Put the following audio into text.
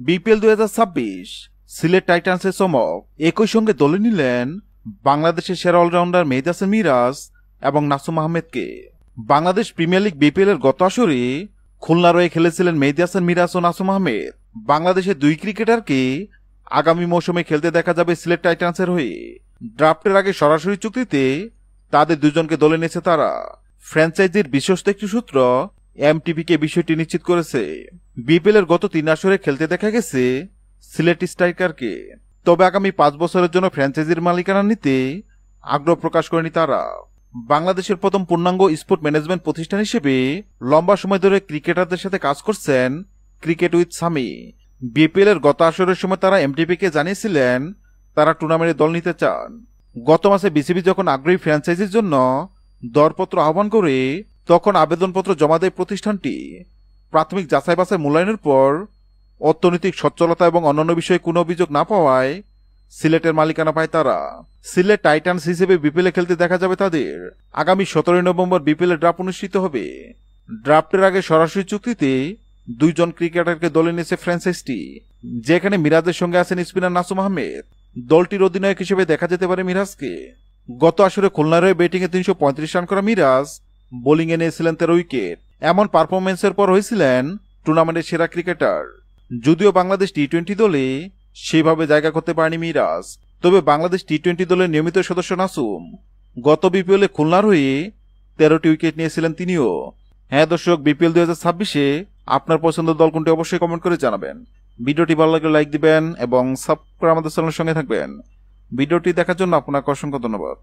BPL 2026 Sylhet টাইটান্সের চমক। একই সঙ্গে দলে নিলেন বাংলাদেশের সেরা অলরাউন্ডার মেহেদী হাসান মিরাজ এবং নাসুম আহমেদকে। বাংলাদেশ প্রিমিয়ার লিগ বিপিএল এর গত আসরে খুলনার হয়ে খেলেছিলেন মেহেদী হাসান মিরাজ ও নাসুম আহমেদ। বাংলাদেশের দুই ক্রিকেটারকে আগামী মৌসুমে খেলতে দেখা যাবে সিলেট টাইটান্সের হয়ে। ড্রাফটের আগে সরাসরি চুক্তিতে তাদের দুজনকে দলে নিয়েছে তারা। ফ্র্যাঞ্চাইজির বিশ্বস্ত একটি সূত্র এমটিভিকে বিষয়টি নিশ্চিত করেছে। বিপিএল এর গত 3 আসরে খেলতে দেখা গেছে সিলেট স্ট্রাইকারকে। তবে আগামী 5 বছরের জন্য ফ্র্যাঞ্চাইজির মালিকানা নিতে আগ্রহ প্রকাশ করেনি তারা। বাংলাদেশের প্রথম পূর্ণাঙ্গ স্পোর্ট ম্যানেজমেন্ট প্রতিষ্ঠান হিসেবে লম্বা সময় ধরে ক্রিকেটারদের সাথে কাজ করছেন ক্রিকেট উইথ সামি। বিপিএল এর গত আসরের সময় তারা এমটিভিকে জানিয়েছিলেন তারা টুর্নামেন্টে দল নিতে চান। গত মাসে বিসিবি যখন আগ্রহী ফ্র্যাঞ্চাইজির জন্য দরপত্র আহ্বান করে তখন আবেদনপত্র জমা দেয় প্রতিষ্ঠানটি। প্রাথমিক যাচাই বাছাই মূল্যায়নের পর অর্থনৈতিক সচ্ছলতা এবং অন্যান্য বিষয়ে কোনো অভিযোগ না পাওয়ায় সিলেটের মালিকানা পায় তারা। সিলেট টাইটান্স হিসেবে বিপিএল এ খেলতে দেখা যাবে তাদের। আগামী 17 নভেম্বর বিপিএল এর ড্রাফট অনুষ্ঠিত হবে। ড্রাফটের আগে সরাসরি চুক্তিতে 2 জন ক্রিকেটারকে দলে নিয়েছে ফ্র্যাঞ্চাইজটি, যেখানে মিরাজের সঙ্গে আছেন স্পিনার নাসুম আহমেদ। দলটির অধিনায়ক হিসেবে দেখা যেতে পারে মিরাজকে। গত আসরে খুলনার হয়ে ব্যাটিংয়ে 335 রান করা মিরাজ বোলিংয়ে নিয়েছিলেন 13 উইকেট। এমন পারফরমেন্সের পর হয়েছিলেন টুর্নামেন্টের সেরা ক্রিকেটার। যদিও বাংলাদেশ টি-20 দলে সেভাবে জায়গা করতে পারেনি মিরাজ, তবে বাংলাদেশ টি-20 দলের নিয়মিত সদস্য নাসুম গত বিপিএল এ খুলনার হয়ে 13টি উইকেট নিয়েছিলেন তিনিও। হ্যাঁ দর্শক, বিপিএল 2026-এ আপনার পছন্দের দল কোনটি অবশ্যই কমেন্ট করে জানাবেন। ভিডিওটি ভালো লাগলে লাইক দিবেন এবং সাবস্ক্রাইব করে আমাদের চ্যানেলের সঙ্গে থাকবেন। ভিডিওটি দেখার জন্য আপনাকে অসংখ্য ধন্যবাদ।